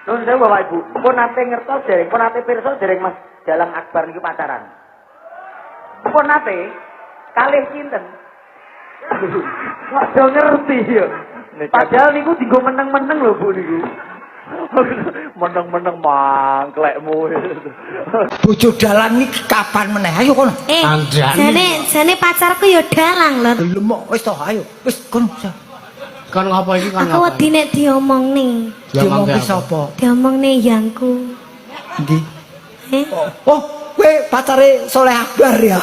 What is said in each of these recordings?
Nuwun sewu Bapak Ibu. Pun nate ngertos dereng, pun nate pirsa dereng Mas Dalang Akbar niku pacaran. Pun nate kalih sinten? Kok do ngerti ya. Padahal niku dienggo meneng-meneng lho Bu niku. Meneng-meneng mangklekmu. Bojo dalang iki kapan meneh? Ayo kono. Jane pacarku ya dalang lho. Lemok wis to, ayo. Wis kono. Kon ngapa iki kon Aku wedi nek diomongne. Diomongke sapa? Diomongne yangku. Ndi? Oh, kowe pacare Soleh Akbar ya.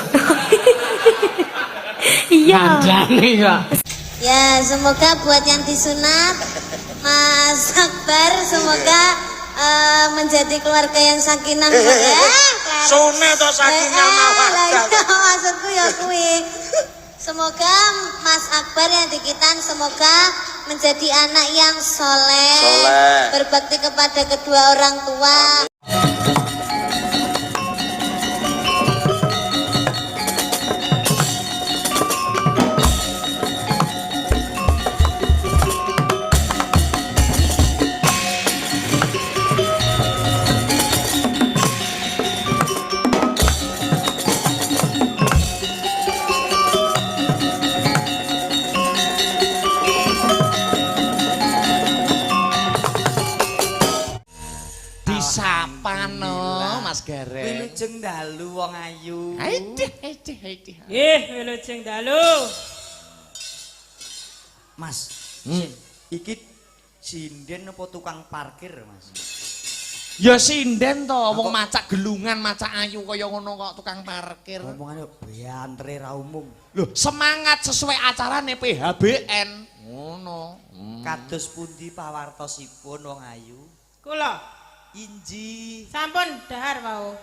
iya. Kandhane kok. Ya, semoga buat yang disunat Mas Akbar semoga menjadi keluarga yang sakinah ya. Sunat atau sakinah mawaddah. Maksudku ya kuwi. Semoga Mas Akbar yang dikitan semoga menjadi anak yang soleh, berbakti kepada kedua orang tua. Sapano Mas Gareng. Wilujeng dalu wong ayu. Aidih. Wilujeng dalu. Mas, iki sinden apa tukang parkir, Mas? Ya sinden to, wong macak gelungan, macak ayu kaya ngono kok tukang parkir. Ngomongane beantre ra umum. Loh, semangat sesuai acarane PHBN. Ngono. Kados pundi pawartosipun wong ayu? Kula Inji. sampun dahar wau.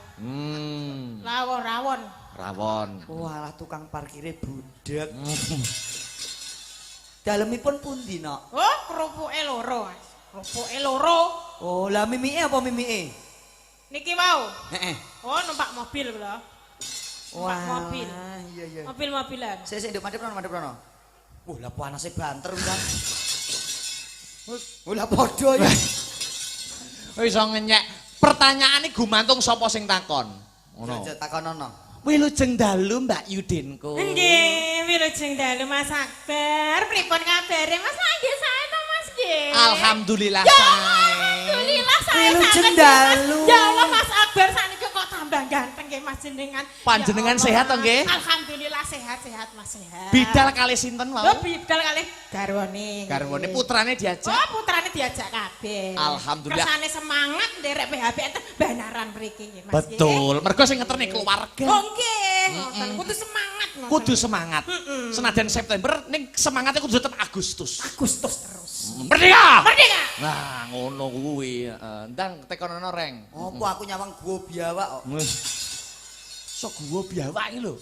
Rawon. Walah tukang parkire budek. Dalemipun pundi, Nok? Oh, kerupuke loro, Mas. Kerupuke loro. Oh, lah mimike apa mimike? Niki wau. Heeh. Oh, numpak mobil kula. Mobil. Iya. Mobil-mobilan. Sik nduk madhep rono. Wah, lah panase banter kan. Oh, lah padha ya. Wis iso ngenyek. Pertanyaane gumantung sapa sing takon. Ngono. Aja takonono. Wilujeng dalu Mbak Yudinko. Nggih, wilujeng dalu Mas Akbar. Pripun kabare Mas? Nggih sae to Mas nggih. Alhamdulillah Ya, sae. alhamdulillah sae. Wilujeng dalu. Ya Allah Mas Akbar saniki kok tambah ganteng nggih Mas jenengan. Panjenengan Ya Allah. sehat to nggih? Alhamdulillah sehat Mas sehat. Bidal kali sinten Lho wau? bidal kalih garwane. Garwane putrane diajak. Oh, putrane diajak kabeh. Alhamdulillah. Kersane semangat nderek PHBN banaran mriki nggih Mas. Betul. Mergo sing ngeterne keluarga. Oh nggih, ngoten kudu semangat ngoten. Kudu semangat. Senajan September ning semangatnya kudu tetep Agustus. Agustus terus. Merdeka. Merdeka. Nah, ngono kuwi. Ndang tekonono reng. Apa aku nyawang gua biawak kok. Sok gua biawak iki lho.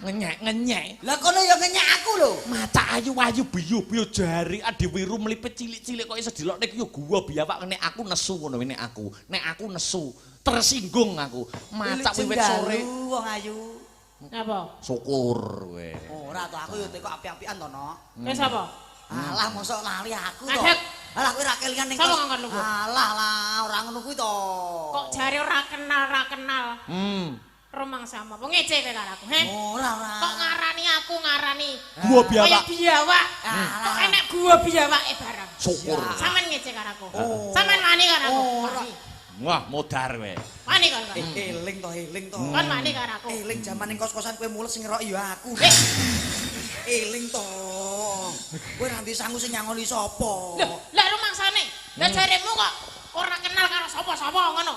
Ngenyek. Lah kono ya ngenyek aku lho. Maca ayu-ayu biyu-biyu jari adiwiru mlipet cilik-cilik kok iso dilok nek yo gua biawak nek aku nesu ngono nek aku. Nek aku nesu, tersinggung aku. Maca wiwit sore. Wong ayu. Napa? Syukur kowe. Ora to aku yo teko apik-apikan to, Nok. Wis apa? Alah mosok lali aku to. Adek. Alah kowe ra kelingan ning. Sapa ngangkon lugu? Alah ora ngono kuwi to. Kok jare ora kenal. Romang sama. Apa ngece kowe karo aku, he? Ora. Kok ngarani. Gua biawak. Kaya biawak. Kok enek gua biawake bareng. Syukur. Sampeyan ngece karo aku. Sampeyan wani karo aku. Wah, modar kowe. Wani karo aku. Eling to. Kon wani karo aku. Eling jaman ning kos-kosan kowe mules sing ngerok ya aku. Eling to. Kowe ra ndi sangu sing nyangoni sapa? Lah rumangsane. Lah jaremu kok ora kenal karo sapa-sapa ngono.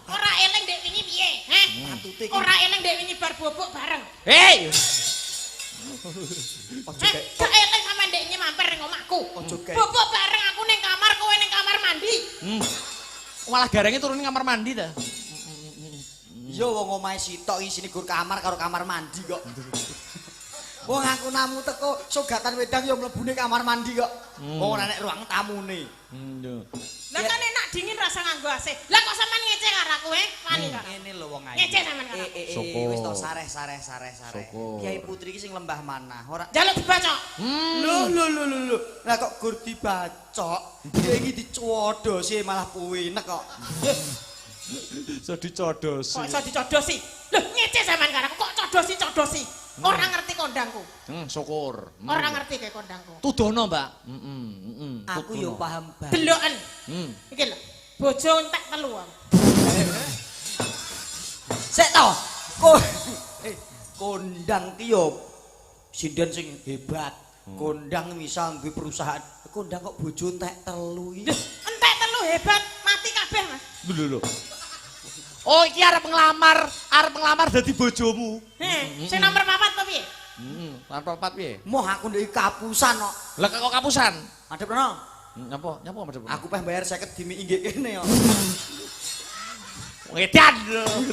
Ora eling dek wingi piye, he? Patute iki. Ora eling dek wingi bar bobok bareng. Hei. Gak eling sama dek wingi mampir ning omahku. Bobok bareng aku ning kamar, kowe ning kamar mandi. Malah garenge turun ning kamar mandi ta. Iya wong omahe sitok isine gur kamar karo kamar mandi kok. Wong aku namu teko sogatan wedang ya mlebune kamar mandi kok. Ora nek ruang tamune. Lah kan enak enak dingin rasa nganggo AC. Lah kok sampean ngece karo aku wani kok. Ngene lho wong ayu. Ngece sampean karo aku. Syukur. Wis to sareh. Syukur. Kyai Putri iki sing lembah manah. Ora Jaluk dibacok. Lho. Lah kok gur dibacok, dia iki dicodosi malah puinek kok. Iso dicodosi. Kok iso dicodosi? Lho ngece sampean karo aku kok codosi. Ora ngerti kondangku. Syukur. Ora ngerti kayak kondangku. Tudono, Mbak. Aku yo paham banget. Deloken. Iki lho. Bojo entek telu aku. Sik to. Kondang ki yo sinden sing hebat. Kondang bisa nggawe perusahaan. Kondang kok bojo entek telu iki. Entek telu hebat, mati kabeh, Mas. Lho. Oh, iki arep ngelamar dadi bojomu. Sing nomor 4 apa piye? Nomor 4 piye? Moh aku ndek kapusan kok. Lah kok kapusan? Madhep rono. Nyapa madhep? Aku peh bayar 50 dimi inggih kene kok. Ngedan.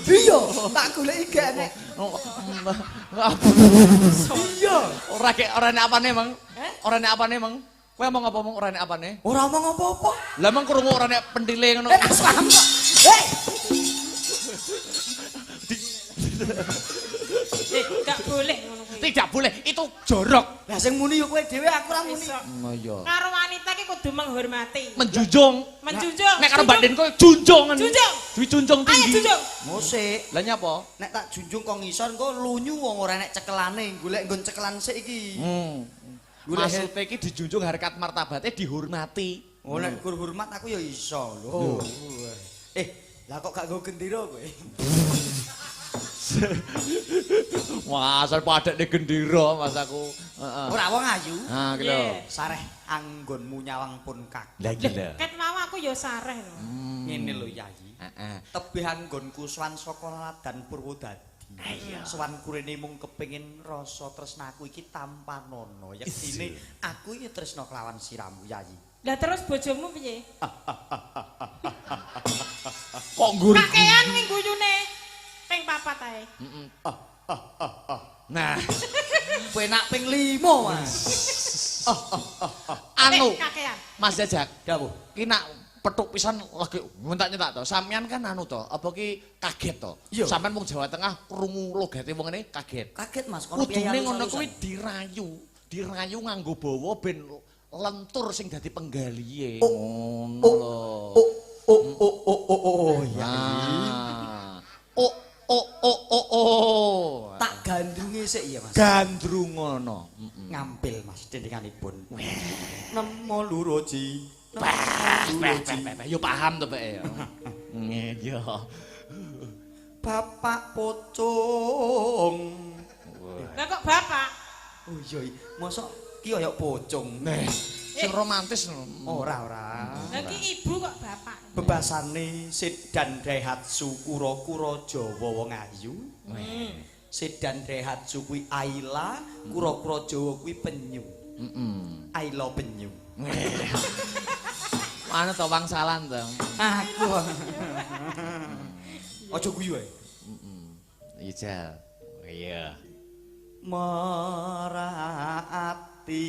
Iya, tak goleki gene. Iya. Ora nek apane, Mang? Ora nek apane, Mang? Kowe ngomong apa mong ora nek apane? Ora omong apa-apa. Lah meng krungu ora nek pentile ngono. Tak paham kok. Hei, Gak boleh ngono kuwi. Tidak boleh, itu jorok. lah sing muni yo kowe dhewe aku ora muni. Iso. Oh iya. Karo wanita ki kudu menghormati. Menjunjung. Menjunjung. Nek karo Mbak Den kowe junjung. Junjung. Dijunjung Ayo tinggi. junjung. Musik. Lah nyapa? Nek tak junjung kok ngisor engko lunyu wong ora nek cekelane, golek nggon cekelan sik iki. Maksudnya iki dijunjung harkat martabatnya dihormati. Oh nek kur hormat aku ya iso lho. Lah kok gak nggo gendera kowe? Wah, asal padake gendera Mas aku. Heeh. Ora wong ayu. Ah, gitu. Sareh anggonmu nyawang pun kak. Lah gila. Ket mau aku ya sareh lho. Ngene lho Yayi. Heeh. Tebih anggonku swan saka ladan Purwodadi. Swan kurene mung kepengin rasa tresnaku iki tanpa nono. Yektine aku iki tresna kelawan siramu Yayi. Lah terus bojomu piye? Kok nggur. Kakean ning guyune. Ping 4 ae. Nah, Penak ping 5, Mas. anu Kakean. Mas Jajak, Dawuh. ki nak petuk pisan lagi nyentak-nyentak to. Sampean kan anu to, apa ki kaget to. Iya. Sampean wong Jawa Tengah krungu logate wong ngene kaget. Kaget Mas, kono piye Kudune ngono kuwi dirayu nganggo bawa ben lentur sing dadi penggalihe. Ngono lho. Oh, ya. Oh. Tak gandrunge sik ya, Mas. Gandrung ngono. Ngampil Mas dendinganipun. Nemo luroji. Yo paham to, Pak. Iya. Bapak pocong. Lah kok bapak? Oh iya, mosok ki kaya pocong. Sing romantis Ora. Lah ki ibu kok bapak. Bebasane Sedan Daihatsu kura-kura Jawa wong ayu. Sedan Daihatsu kuwi Ayla, kura-kura Jawa kuwi penyu. Ayla penyu. Ana to wangsalan to. Aku. Aja guyu ae. Iya. Iya. Merati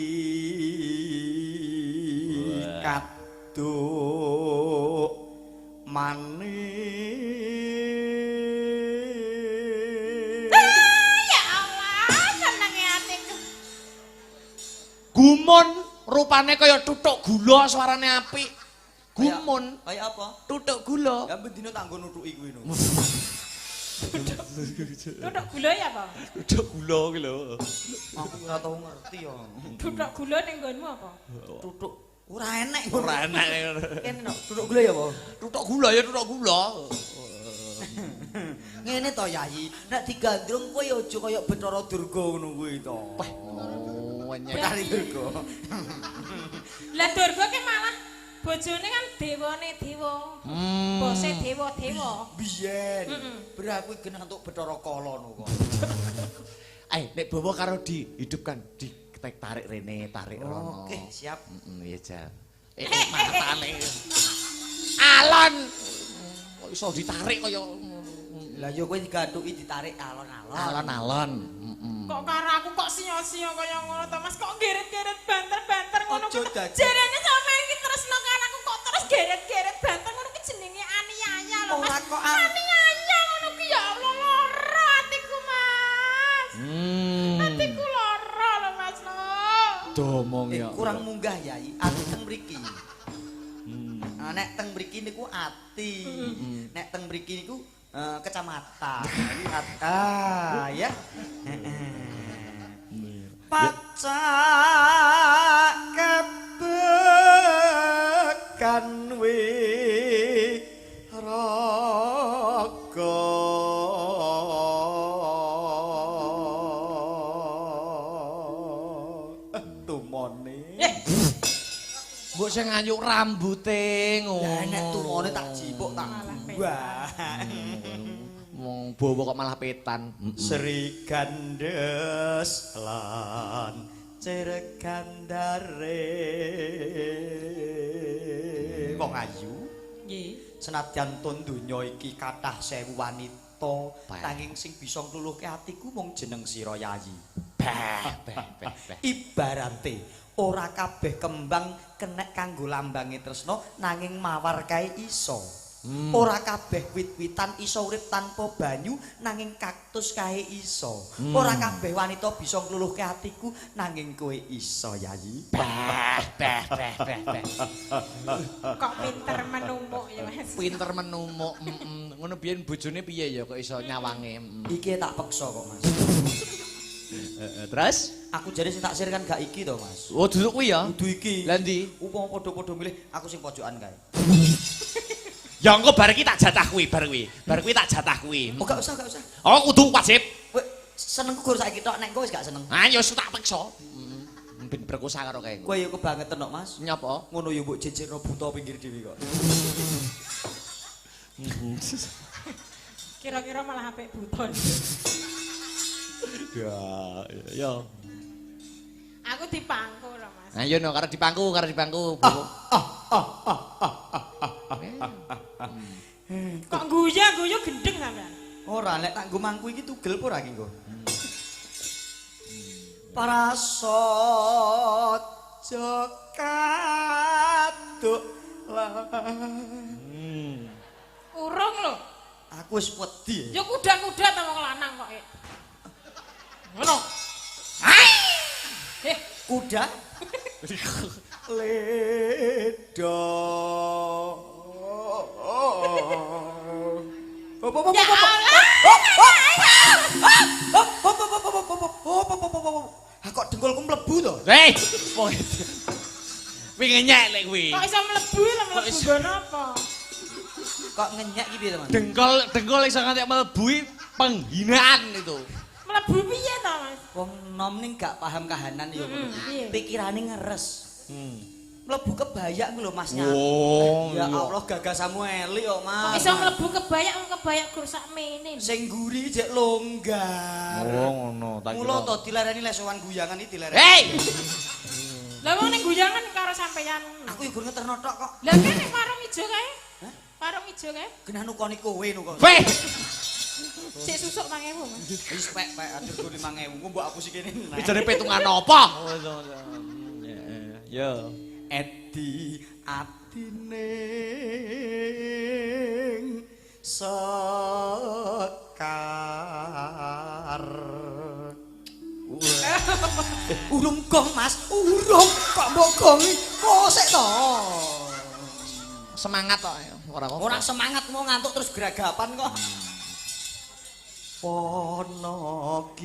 kaduk manis. Ya Allah, senenge atiku. Gumun rupane kaya tutuk gula suarane apik. Gumun Kaya apa? tutuk gula. Ya bendino tak nggo nutuki kuwi no. Tutuk gula ya apa? Tutuk gula ki lho. Aku ora tau ngerti ya. Tutuk gula ning nggonmu apa? Tutuk ora enek. Ora enak. Kene no, tutuk gula ya apa? Tutuk gula ya tutuk gula. Ngene to Yayi, nek digandrung kowe ya aja kaya Bathara Durga ngono kuwi to. Oh, nyek. Betari Durga. Lah Durga ki malah bojone kan dewane dewa. Bose dewa-dewa. Biyen. Berak kuwi genah entuk Bathara Kala ngono kok. Nek bawa karo dihidupkan, tarik rene, tarik rono. Oke, siap. Iya, Jal. Matane. Alon. Kok iso ditarik kaya Lah yo kowe digathuki ditarik alon-alon. alon-alon. Kok karo aku kok sia-sia kaya ngono to Mas, kok geret-geret banter-banter ngono Aja kuwi. dadi. Jarene sampeyan iki tresno karo aku kok terus geret-geret banter ngono lho Mas. Ora kok Ati anyar ngono ki ya Allah lara atiku Mas. Atiku lara lho Mas lho. Domong ya. Kurang munggah Yai, ati teng mriki. Nek teng mriki niku ati. Nek teng mriki niku kecamatan. Ya. Pacak kebekan raga tumone. Mbok sing nganyuk rambute ngono. Lah nek tumone tak jipuk tak buah. Wong bawa kok malah petan. Sri Gandes lan Cirgandare. Wong ayu. Nggih. Senadyan ton donya iki kathah 1000 wanita, nanging sing bisa ngluluhke atiku mung jeneng sira Yayi. Ibarate ora kabeh kembang kenek kanggo lambange tresna nanging mawar kae iso. Ora kabeh wit-witan iso urip tanpa banyu nanging kaktus kae iso. Ora kabeh wanita bisa ngluluhke atiku nanging kowe iso Yayi. Kok pinter menumuk ya Mas. Pinter menumuk. Ngono biyen bojone piye ya kok iso nyawange. Iki tak peksa kok Mas. Terus Aku jare sing tak sir kan gak iki to Mas. oh duduk kuwi ya. Kudu iki. Lah ndi? Upama padha-padha milih aku sing pojokan kae. Ya engko bar iki tak jatah kuwi bar kuwi. Bar kuwi tak jatah kuwi. Oh gak usah, gak usah. Oh kudu wajib. Kowe senengku gur saiki tok nek kowe wis gak seneng. Ah ya wis tak peksa. Ben berkosa karo kae. Kowe yo kebangetan kok Mas. Nyapa? Ngono yo mbok jejekno buta pinggir dhewe kok. Kira-kira malah apik buton. Ya. Aku dipangku lho Mas. Ayo no karo dipangku. Kok guyu gendeng sampean. Ora nek tak nggo mangku iki tugel apa ora iki nggo? Prasaja kaduk Urung lho. Aku wis wedi. Ya kuda-kuda ta wong lanang kok. Ngono. Kuda leda. Ya Allah. Kok dengkulku mlebu to? Hei, wing nyek lek kuwi. Kok iso mlebu lho mlebu nggon apa? Kok ngenyek iki piye to, Mas? Dengkol iso nganti mlebu penghinaan itu. Mlebu piye to, Mas? Wong nom ning gak paham kahanan ya ngono. Piye? Pikirane ngeres. Mlebu kebaya ku lho Mas Nyat. Oh, Ya Allah gagasanmu elik kok, Mas. Kok iso mlebu kebayak gur sak mene. Sing guri jek longgar. Oh ngono, tak Mula to dilarani lesowan guyangan iki dilarani. Hei! Lah wong ning guyangan karo sampeyan. Aku yo gur ngeterno tok kok. Lah kene warung ijo kae. Hah? Warung ijo kae. Genah nukoni kowe nukoni. Weh! Sik susuk 5.000, Mas. Wis pek atur 5.000 ku mbok aku sik kene. Bijane petungan apa? Ya. Edi atine sekar. Urung gong Mas, urung kok mbok gongi. Kok sik to. Semangat kok ora apa. Ora semangat mau ngantuk terus geragapan kok. Wonogiri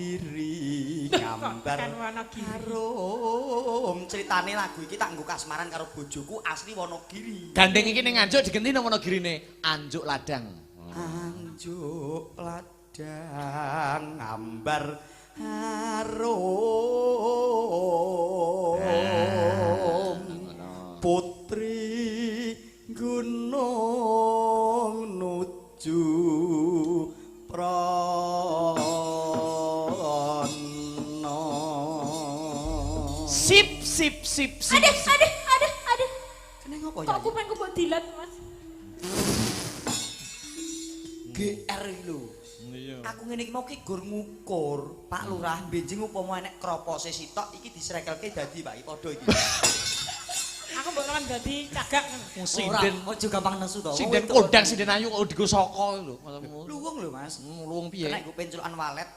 gambar Kan Wonogiri. harum. Ceritane lagu iki tak nggo kasmaran karo bojoku asli Wonogiri. Gandeng iki ning Anjuk digenti nang Wonogirine, Anjuk Ladang. Anjuk ladang gambar harum. Putri gunung nuju prana. Sip. Aduh. Kene ngopo ya? Kok kupengku mbok dilat, Mas? GR iki lho. Aku ngene iki mau ki gur ngukur, Pak Lurah benjing upama enek kropose sitok iki disrekelke dadi Pak padha iki. Aku mbok lawan dadi cagak ngono. Sinden Ora, ojo gampang nesu to. sinden kondang sinden ayu kok digo saka lho. Luwung lho, Mas. Luwung piye? Nek go penculan walet.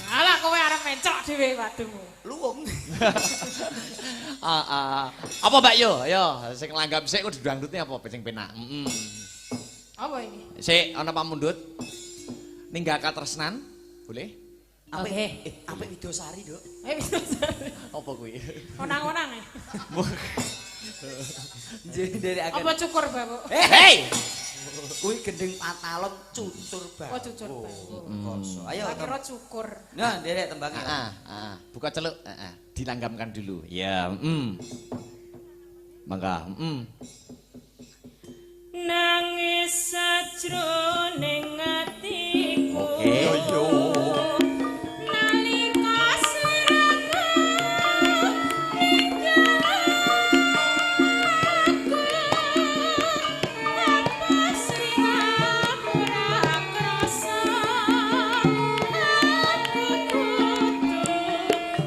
Alah kowe arep mencok dhewe waduhmu. Luwung. Apa Mbak Yo? Ayo sing langgam sik kok dangdutne apa sing penak? Apa ini? Sik ana pamundhut. Ninggal katresnan, boleh? Oke. Apik Widosari, Nduk. Bisa. Apa kuwi? Onang-onang ya. Dari akan. Apa cukur, Bapak? Hei! Kuwi gending patalon cucur bang. Oh, cucur Bapak. Koso. Ayo. Tak kira cukur. Nah, derek tembangnya. Buka celuk, dilanggamkan dulu. Ya, Mangga, Nangis sajroning atiku. Oke. Nalika siramu ninggal aku. Apa sing ora krasa. Aku kudu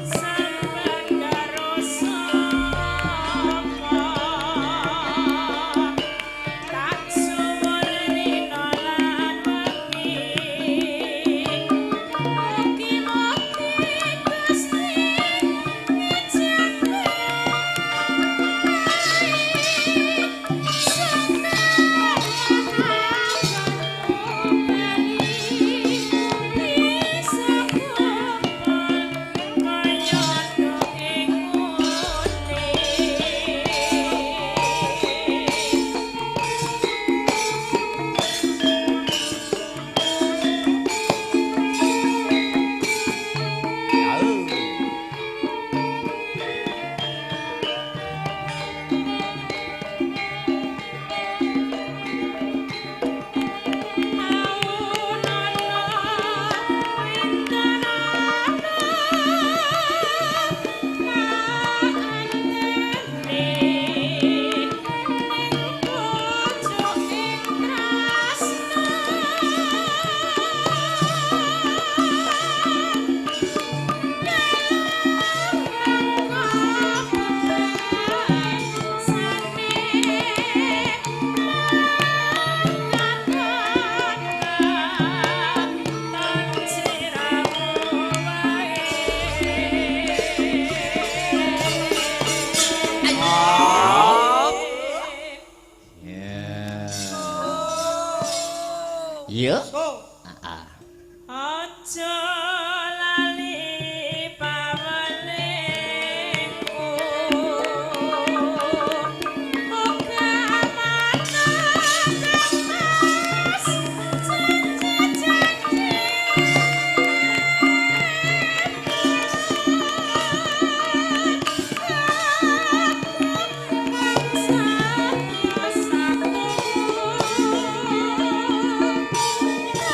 sampeyan karo sapa. Tak sumur rino lan wengi. Mugi-mugi Gusti ngijeni Ya. Aja lali pawelingku. Oga mana kemas janji-janji. Aku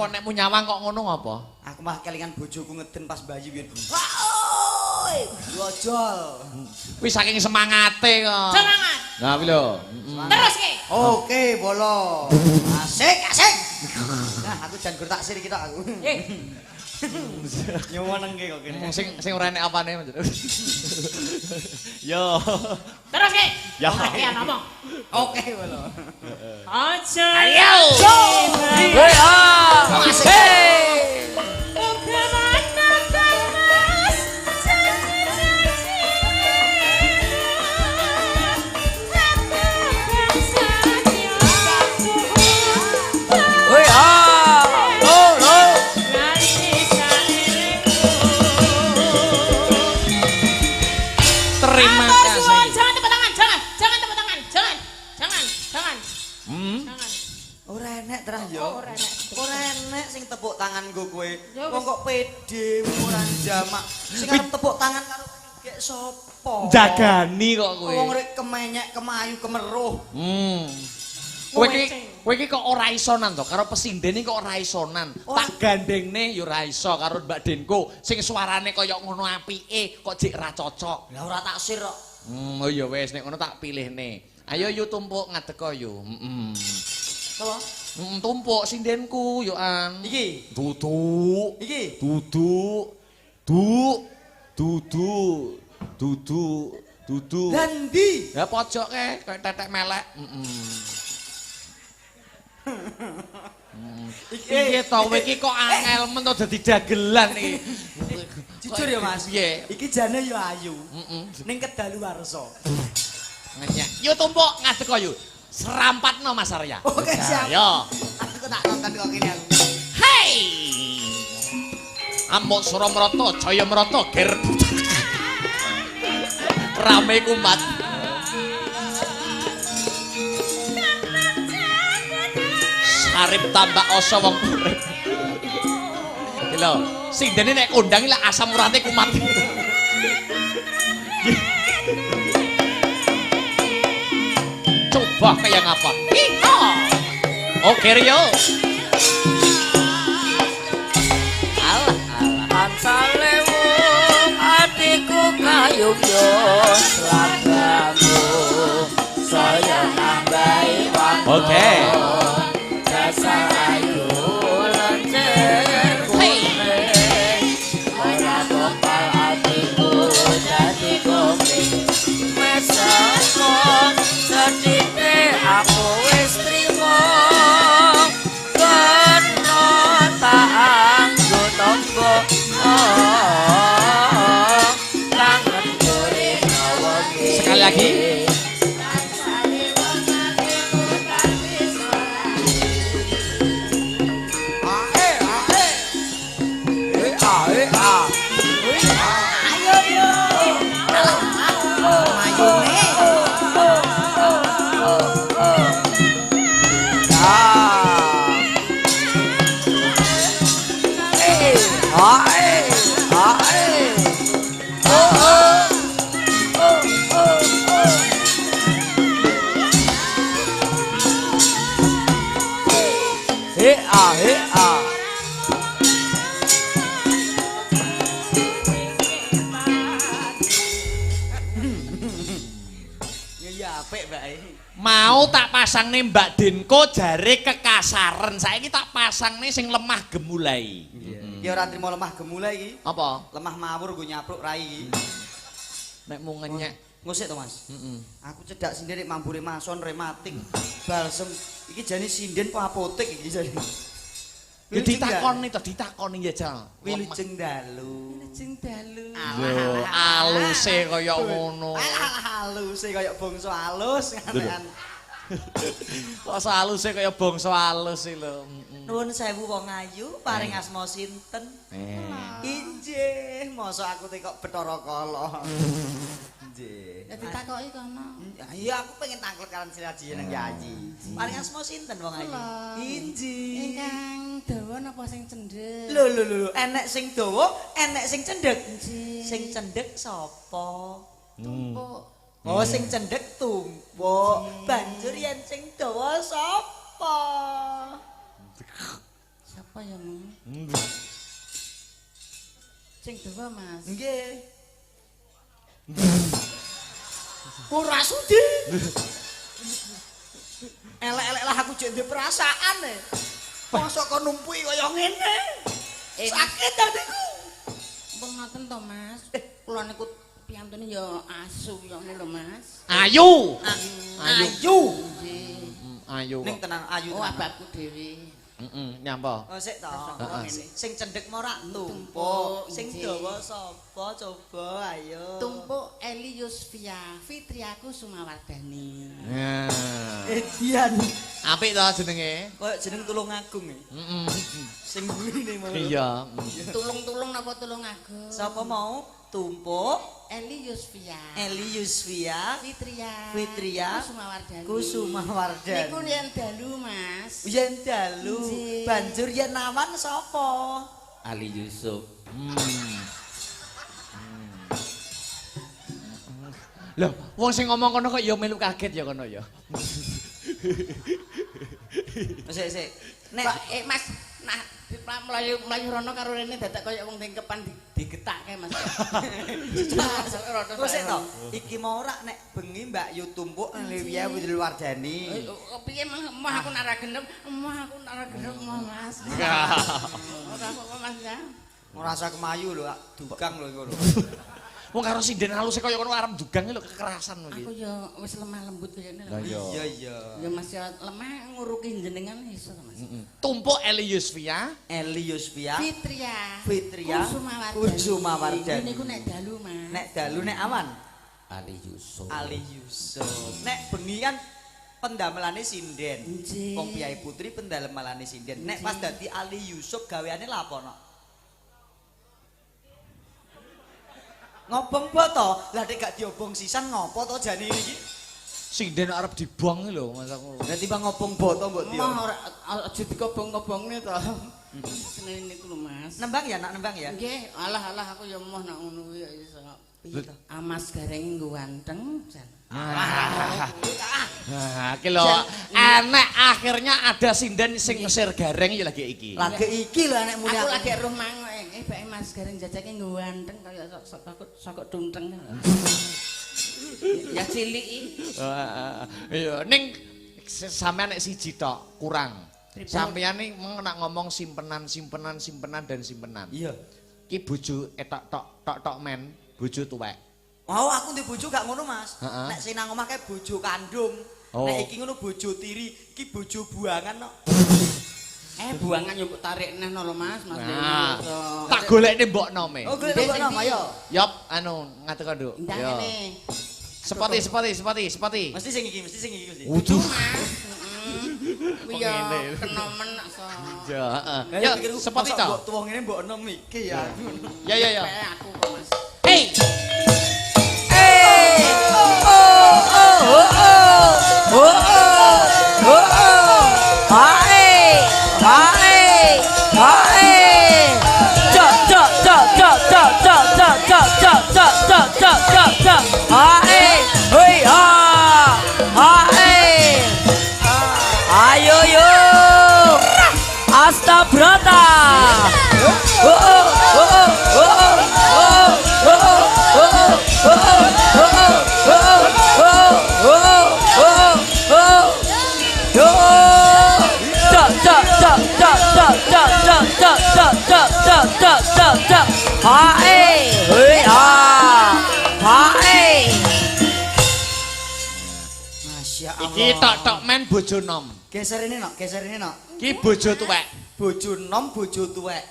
kok nek munyawang kok ngono apa? Aku mah kelingan bojoku ngeden pas bayi biyen. Oi, wojol. Kuwi saking semangate kok. Semangat. Nah, kuwi lho. Terus ki. Oke, bolo. Asik. Nah, aku jan gur taksir iki tok aku. Nyuwenengke kok kene. Sing ora enek apane. Yo. Terus ki. Ya. Oke, ngomong. Oke, bolo. Aja. Ayo. Hei. Asik. Terima kasih. Jangan tepuk tangan, jangan tepuk tangan, jangan. Ora enek terah yo. Ora enek. Ora enek sing tepuk tangan go kowe. Ya Wong wis. kok pede ora jamak. Sing arep tepuk tangan karo gek sapa? Jagani kok kowe. Wong rek kemenyek, kemayu, kemeruh. Kowe iki kok ora isonan to karo pesinden iki kok ora isonan. Tak gandengne ya ora iso karo Mbak Denko sing suarane kaya ngono apike kok jek ra cocok. Lah ora taksir kok. Oh ya wis nek ngono tak pilihne. Ayo yu tumpuk ngadeka yu. Apa? Tumpuk sindenku yo an. Iki. Duduk. Iki. Duduk. Duduk. Lan ndi? Ya pojok kayak tetek melek. Iki to kowe iki kok angel men to dadi dagelan iki. Jujur ya Mas. Piye? Iki jane yo ayu. Ning kedaluwarsa. Ngenyek. Yo tumpuk ngadeg yo. Serampatno Mas Arya. Oke, siap. Yo. Aku tak nonton kok kene aku. Hei. Ambok Suramrata, Jayamrata, ger. Rame kumat. Sarip tambah oso wong urip. Iki lho, sindene nek kondangi lek asam urate kumat. Coba kayak ngapa? Iha. Oke Rio. Ansalewu atiku kayuyo slagamu saya nambahi waktu Oke. dasar ayu lancer kuning ora topal atiku dadi koming mesakmu sedite aku wis trimo karena tak anggo tombo kangen gure ngawangi Sekali lagi. Ya apik, Mbak. Mau tak pasang nih Mbak Denko jare kekasaran. Saiki tak pasang nih sing lemah gemulai. Ya ora trimo lemah gemulai iki. Apa? Lemah mawur nggo nyapruk rai iki. Nek mau ngenyek. Ngusik to, Mas? Aku cedak sinden mambure mason rematik. Balsem iki jane sinden apa apotek iki jane. Ya ditakoni to, ditakoni ya Jal. Wilujeng dalu. Wilujeng dalu. Yo, aluse kaya ngono. Haluse kaya bangsa halus ngatekan. Kok haluse kaya bangsa halus iki lho. Nuwun sewu wong ayu, paring asma sinten? Injih, mosok aku tekok Bathara Kala. Injih. Ya ditakoki kono. Iya, aku pengen tangklet kalian Siraji nang Yayi. Paring asma sinten wong ayu? Injih. Ingkang dawa napa sing cendhek? Lho, enek sing dawa, enek sing cendhek. Sing cendhek sapa? Tumpuk. Oh, sing cendhek tumpuk. Banjur yen sing dawa sapa? Sapa ya, Mas? Sing dawa, Mas. Nggih. Ora sudi. Elek-elek lah aku jek ndek perasaan e. Mosok kok numpuki kaya ngene. Sakit hatiku. Mbon ngoten to, Mas. Kula niku piyantune ya asu ya ngene lho, Mas. Ayu. Ayu. Nggih. Ayu. Ning tenan ayu. Oh, ababku dhewe. Nyapa? Oh, sik to. Heeh. Sing cendhek morak tumpuk. Tumpuk, Sing nggih. dawa sapa coba ayo. Tumpuk Eli Yusfia, Fitriaku Sumawardani. Edian. Apik to jenenge? Kaya jeneng Tulungagung e. Sing ngene mau. Iya. Tulung-tulung napa tulung agung? Sapa mau? Tumpuk Eli Yusfia. Eli Yusfia Fitria. Sumawardani. Kusumawardani. Niku yen dalu, Mas. Yen dalu. Nggih. Banjur yen awan sapa? Ali Yusuf. Loh, wong sing ngomong kono kok ya melu kaget ya kono ya. Sik. Nek Mas, nah mlayu rono karo rene dadak kaya wong dengkepan digetakke, Mas. Terus sik to, iki mau ora nek bengi Mbak Yu tumpuk Lewia Widulwardani. Piye mah aku nak ra gendem, Mas. Ora apa-apa, Mas ya. Ora usah kemayu lho, dugang lho iku lho. Wong karo sinden halus kaya kono arep dugang lho kekerasan lho Aku iki. ya wis lemah lembut kaya ngene lho. Lah iya. Iya. Ya Mas ya lemah nguruki jenengan iso to, Mas. Tumpuk Eli Yusfia. Eli Yusfia. Fitria. Kusumawardani. Niku nek dalu, Mas. Nek dalu nek awan Ali Yusuf. Ali Yusuf. Nek bengi kan pendamelane sinden. Nggih. Wong Piyai Putri pendamelane sinden. Nek pas dadi Ali Yusuf gaweane lha apa no? Ngobong po to? Lah nek gak diobong sisan ngopo to jane iki? Sinden arep dibuang lho Mas aku. Lah timbang ngobong boto mbok dia. Mah ora aja dikobong-kobongne to. Senene niku lho, Mas. Nembang ya, nak nembang ya. Nggih, alah aku ya moh nak ngono kuwi ya iso. Piye to? Amas gareng nggo wanteng, Jan. Nah, iki lho enek akhirnya ada sinden sing ngesir gareng ya lagi iki. Lagi iki lho nek muni Aku lagi roh mangoke. Bae Mas gareng jajake nggo wanteng kaya sok dunteng. Ya cilik iki. Iya, ning sampean nek siji tok kurang. Sampeyan ning nak ngomong simpenan dan simpenan. Iya. Ki bojo tok men, bojo tuwek. Mau aku ndek bojo gak ngono, Mas. Heeh. Nek sing nang omah kae bojo kandung. Oh. Nek iki ngono bojo tiri, iki bojo buangan no. Buangan yo kok tarik neh lho Mas, Mas. Nah, tak golekne mbok nome. Oh, golek mbok nom ayo. Yop, anu ngatek nduk. Ndang Yo. ngene. Sepati. Mesti sing iki mesti. Wuduh. Kuwi yo kenomen so. Ya, heeh. Lah, Yo, pikirku, sepati masa to. Mbok tuwa ngene mbok nom iki ya. Ya. Bae aku kok Mas. Hey. Ayo yo, Astabrata. Masya Allah. Iki tok men bojo nom. Geser ini no. Ki bojo tuwek. Bojo nom, bojo tuwek.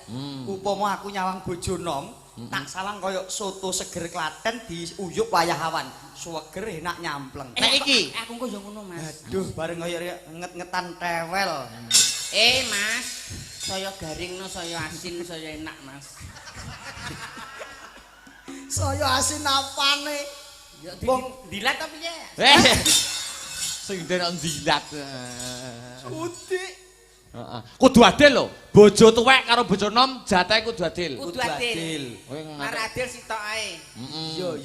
Upama aku nyawang bojo nom, tak sawang koyo soto seger Klaten diuyuk wayah awan. Seger enak nyampleng. Nek iki Aku kok yo ngono Mas. Aduh, bareng koyo nget-ngetan tewel. Mas, saya garing no, saya asin, saya enak Mas. Saya asin apane? Ya Wong dilat tapi ya. Sing den ndilat. udik. Heeh. Kudu adil lho. Bojo tuwek karo bojo nom jatahe kudu adil. Kudu adil. Kowe Ora adil sitok ae. Yo.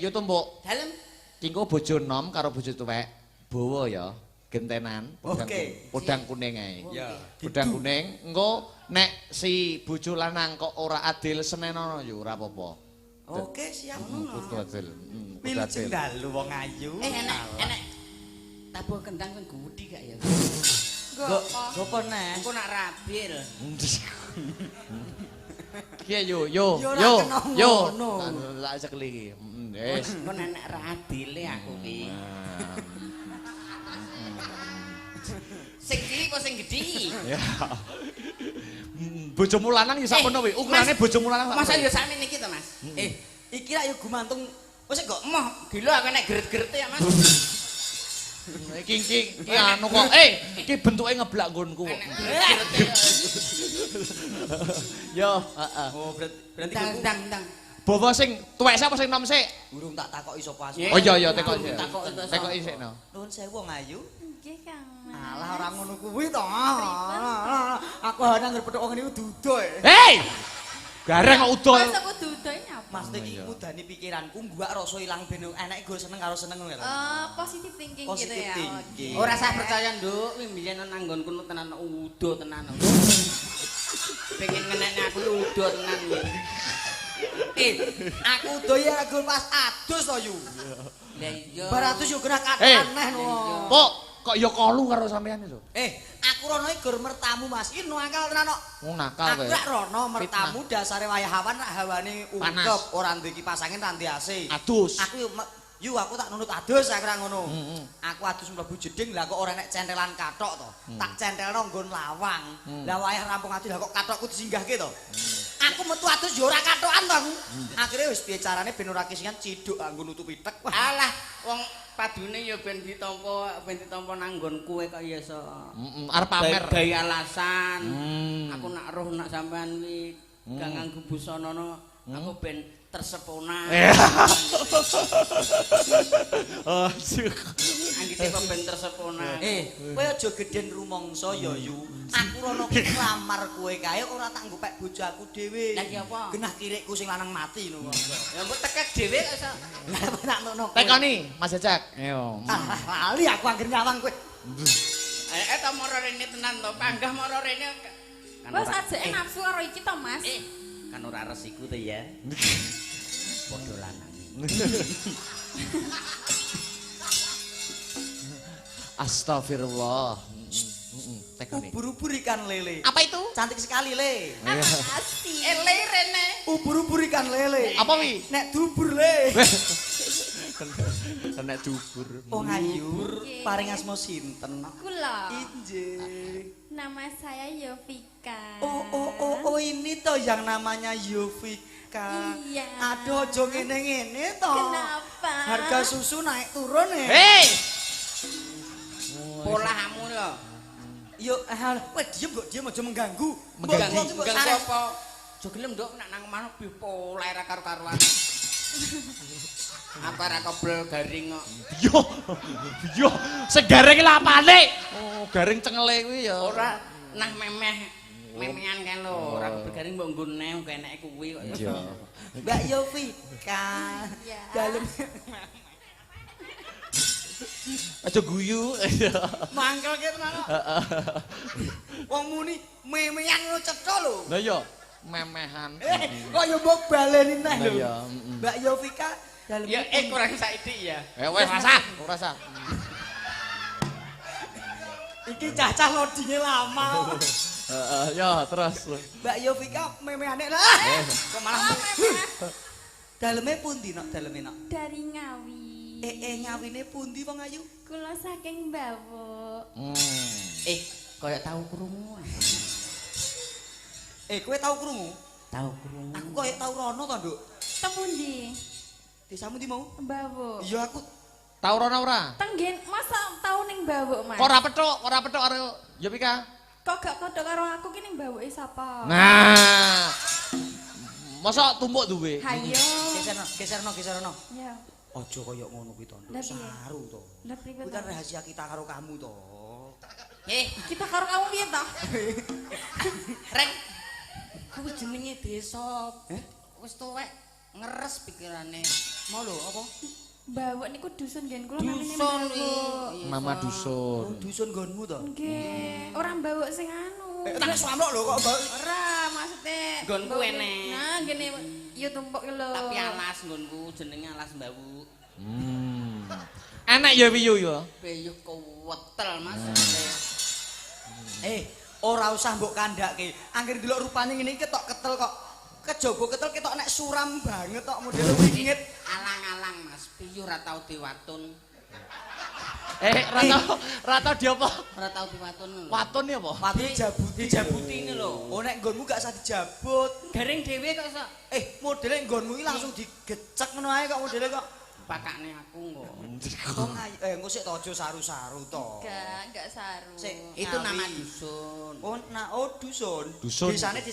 Yo tumbuk. Dalem Kingko bojo nom karo bojo tuwek. Bawa ya. gentenan, Oke. podang kuning ae. Ya. Podang kuning, engko nek si bojo lanang kok ora adil senenono yo ora apa-apa. Oke, siap ngono. Kudu adil. Kudu Wilujeng adil. dalu wong ayu. Enek tabuh kendang sing gudi gak ya? Gopo neh? Engko nak rabil. Kiye yo. Yo ora kena ngono. Tak cekli iki. Wis. Engko nek ra adile aku ki. Sing cilik kok sing gedhi. Ya. Bojomu lanang ya sapono kuwi. Ukurane bojomu lanang. Masa ya sakmene iki to, Mas? Iki lak yo gumantung wis kok Emoh, gila aku nek geret-gerete ya, Mas. Iki anu kok. Iki bentuke ngeblak nggonku kok. Yo, heeh. Oh, berarti Ndang. Bawa sing tuwek sik apa sing nom sik? urung tak takoki sapa asli. Oh iya tekok sik. Takok itu Tekok isik no. Nuwun sewu wong ayu. Nggih, Kang Mas. Alah ora ngono kuwi to. Aku ana ngger petuk wong niku dudoh. Hei! Gareng kok udol. Wes aku dudoe nyapa? Mas iki mudani pikiranku gua rasa ilang ben enake gue seneng karo seneng ngono. Positive thinking gitu Positive ya. thinking. Ora sah percaya, Nduk. Kuwi mbiyen nang nggonku tenan udo tenan. Pengen ngenekne aku udo tenan kuwi. Aku doya aku pas adus to yu. Lah iya. Baratus yo gerak Eh. aneh no. Kok ya kolu karo sampean itu? Aku rono iki gur mertamu Mas. Iki nakal tenan kok. Nakal Aku kowe. lak rono mertamu dasare wayah awan nak hawane ungkep, ora duwe kipas angin ra ndek AC. Adus. Aku aku tak nunut adus aku ra ngono. Aku adus mlebu jeding lah kok ora nek centelan kathok to. Tak centelno nggon lawang. Lah wayah rampung adus lah kok kathokku disinggahke to. Aku metu adus yo ora kathokan to aku. Akhire wis piye carane ben ora kisingan ciduk anggo nutupi tek. Alah, wong padune ya ben ditampa nang nggonku kok ya iso. Arep pamer. Gawe alasan. Aku nak roh nak sampean kuwi gak nganggo busana aku ben tersepona. Oh, Anggite kok ben tersepona. Kowe aja gedhen rumangsa ya yu. Aku rono ki nglamar kowe kae ora tak nggo pek bojo aku dhewe. Lah iya apa? Genah kirikku sing lanang mati ngono. Ya mbok tekek dhewe kok iso. Lah tak ngono. Tekoni Mas Jajak. Ayo. Lali aku anggere nyawang kowe. To moro rene tenan to, panggah moro rene. Wes ajeke nafsu karo iki to, Mas. Kan ora resiku to ya. Padha lanang. Astagfirullah. Tekoni. Ubur-ubur ikan lele. Apa itu? Cantik sekali le. Asik. Ele rene. Ubur-ubur ikan lele. Apa wi? Nek dubur le. Kena dubur. Oh ngayur, Oke. paring asma sinten? Kula. Injih. Nama saya Yovika. Oh ini toh yang namanya Yovika. Iya. Aduh aja ngene-ngene toh. Kenapa? Harga susu naik turun ya. Hei! Polahmu lho. Yo, kowe diem kok, diem aja mengganggu. Mengganggu apa? Aja gelem nduk nak nang omah lebih pola ra karo-karuan. Apa ra kebel garing kok. Yo, segaring lha apane? Oh, garing cengele kuwi ya. Ora nah memehan kan lho, ora kebel garing mbok nggo nem keneke kuwi kok. Iya. Mbak Yovika. Iya. Dalem Aja guyu. mangkel ki tenan kok. Wong muni memean ngono cetha lho. Lah iya, memehan. Kok yo mbok baleni neh lho. Iya, Mbak Yovika dalem. Ya kurang saiki ya. Wes rasah, ora rasah. Iki cacah loadinge lama. Ya, terus. Mbak Yovika memeane lah. Kok malah daleme pundi nok daleme nok? Dari Ngawi. Ngawine pundi wong ayu? Kula saking Mbawuk. Kaya tau krungu. Kowe tau krungu? Tau krungu. Aku kaya tau rono to, Nduk. Temundi Desamu ndi mau? Mbawuk. Iya aku Tau ora? Tenggen masa tau ning Mbawuk, Mas? Kok ora petuk karo Yovika? Kok gak kodho karo aku ki ning Mbawuke sapa? Nah. Masa tumbuk duwe? Hayo. geserno. Ya. Aja kaya ngono kuwi to, Nduk. Lah piye? Saru to. Lah priwe Kuwi kan to? rahasia kita karo kamu to. Kita karo kamu piye to? Reng. Kuwi jenenge desa. Wis tuwek ngeres pikirane. Mau lho apa? Mbawuk niku dusun ngen kula namine Dusun Mbawuk. iki. Nama dusun. Dusun nggonmu to. Nggih, ora mbawuk sing anu. Tak samlok lho kok mbawuk. Ora, maksude Nggonku mbawuk- enek. Nah, ngene yo tumpuk iki lho. Tapi alas nggonku jenenge alas mbawuk. Enak ya piyu ya. Peyuh kewetel Mas. Ora usah mbok kandhake. Angger ndelok rupane ngene iki ketok ketel kok. Kejaba ketel ketok nek suram banget kok model wingit. Alang-alang Mas, piyuh ra tau diwatun. Rata di apa? Ora tau diwatun. Watun ya apa? Mati jabuti. Dijabuti ini lho. Oh nek nggonmu gak usah dijabut. Garing dhewe kok iso. Modele nggonmu iki langsung digecek ngono ae kok modele kok. Pakakne aku kok. Kok engko sik to aja saru-saru to. Enggak saru. Sik. Itu Ngawi. nama dusun. Oh dusun. Dusun. Desane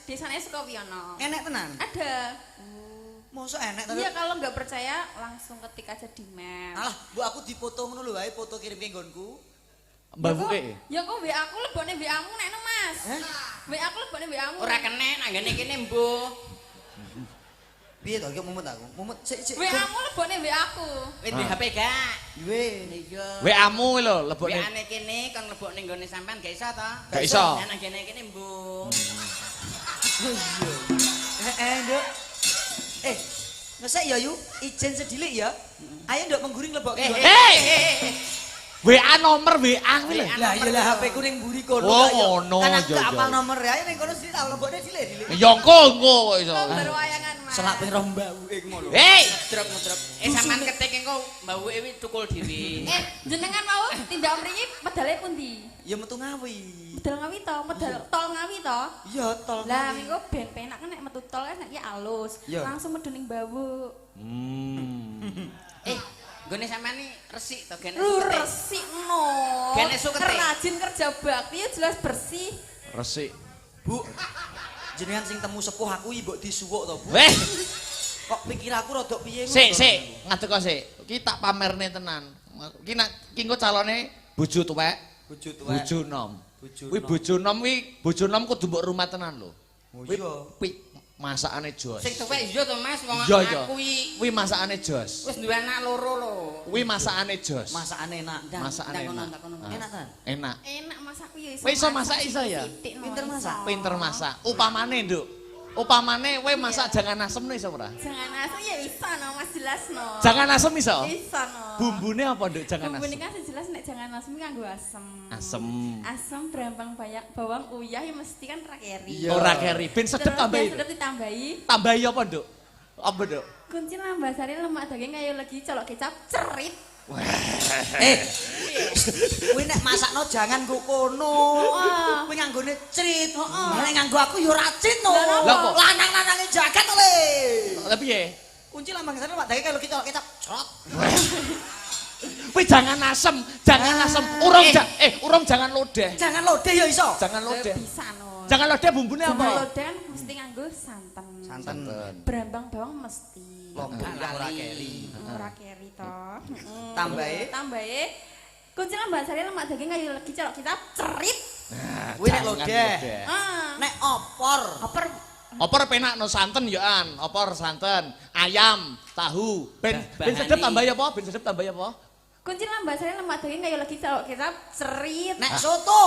Desane Sukawiono. enek tenan. Ada. Mosok enek to. Iya, kalau nggak percaya langsung ketik aja di map. Alah, mbok aku dipoto ngono lho wae, foto kirim ke nggonku. Mbabuke. Ya kok WA aku lebone WA-mu nek no, Mas. WA aku lebone WA-mu. Ora kene nang ngene kene mbuh. Piye to iki mumet aku? Mumet sik. WA-mu lebone WA aku. Wis di HP gak? Duwe. Iya. WA-mu lho lebokne. WA-ne kene kon lebok ning gone sampean gak iso to? Gak iso. Nang kene mbuh. Nduk. Ngesek ya yu, ijen sedilik ya. Ayo nduk mengguring lebok. WA nomor WA kuwi lho. Lah iya lah HP ku ning mburi kono. Oh, kok ya. ngono, Kan aku iya, gak apal iya. nomor ya, ning kono sithik tak lebokne cilik-cilik. Ya engko kok iso. Nomor wayangan, Mas. Selak ping roh mbawuke ku ngono. Ngedrop. Sampean ketik engko mbawuke wi tukul dhewe. Jenengan mau tindak mriki medale pundi? Ya metu Ngawi. Medal Ngawi to, medal tol Ngawi to. Iya, tol. Lah minggu ben penak kan nek metu tol kan iki alus. Iya. Langsung metu ning Mbawuk. Gone sampean iki resik to gene Lu ketik. resik no. Gen esuk ketik. Rajin kerja bakti ya jelas bersih. Resik. Bu. Jenengan sing temu sepuh aku iki mbok disuwuk to, Bu. Weh, Kok pikir aku rada piye sik, ngadeg kok sik. Ki tak pamerne tenan. Ki nak ki engko calone bojo tuwek, Bojo tuwek. bojo nom. Bojo Kuwi nom. bojo nom kudu mbok rumah tenan lho. Oh Kuwi iya. masakane jos. Sing tuwek iya to Mas, wong Iya, iya. aku iki Kuwi masakane jos. wis duwe anak loro lho. Kuwi masakane jos. Masakane enak. Masakane enak. Enak kan? Enak. Enak masakku ya iso. Kowe iso masak iso ya? Sithik, no, Pinter iso. masak? Pinter masak. Upamane, Nduk. Upamane kowe masak jangan asem iso ora? Jangan asem ya bisa no, Mas jelas no. Jangan asem iso? Bisa no. Bumbune apa, Nduk? Jangan Bumbune asem. kan jelas nek jangan asem kan nggo asem. Asem. Asem berambang banyak bawang uyah ya mesti kan rakeri. Iya. Ora keri, ben sedep Terus tambahi. biar sedep ditambahi. Tambahi apa, Nduk? Apa, Nduk? Kunci nambah sari lemak daging kayu lagi colok kecap cerit. Kuwi nek masakno jangan nggo kono. Kuwi nganggone crit. Nek nganggo aku yo ora crit no. Lah, apa? Lanang-lanange jagat le. Lah piye? Kunci lambang sana Pak Dake kalau kita kecap cerot. Kowe jangan asem, jangan asem. Urung jangan lodeh. Jangan lodeh ya iso. Jangan lodeh. Bisa no. Jangan lodeh bumbune Jangan apa? lodeh kan mesti nganggo santan. Santen. Berambang bawang mesti. Lombok ora keri. Ora keri to. Tambahe? Tambahe. Kunci nambah sari lemak daging kayu lagi colok kecap cerit. Kuwi nek lodeh. Ah. Nek opor. Oper Opor penak no santen yo an, opor santen, ayam, tahu. Ben sedep tambahi apa? Ben sedep tambahi apa? kunci nambah sari lemak daging kayu lagi colok kecap cerit. Nek soto.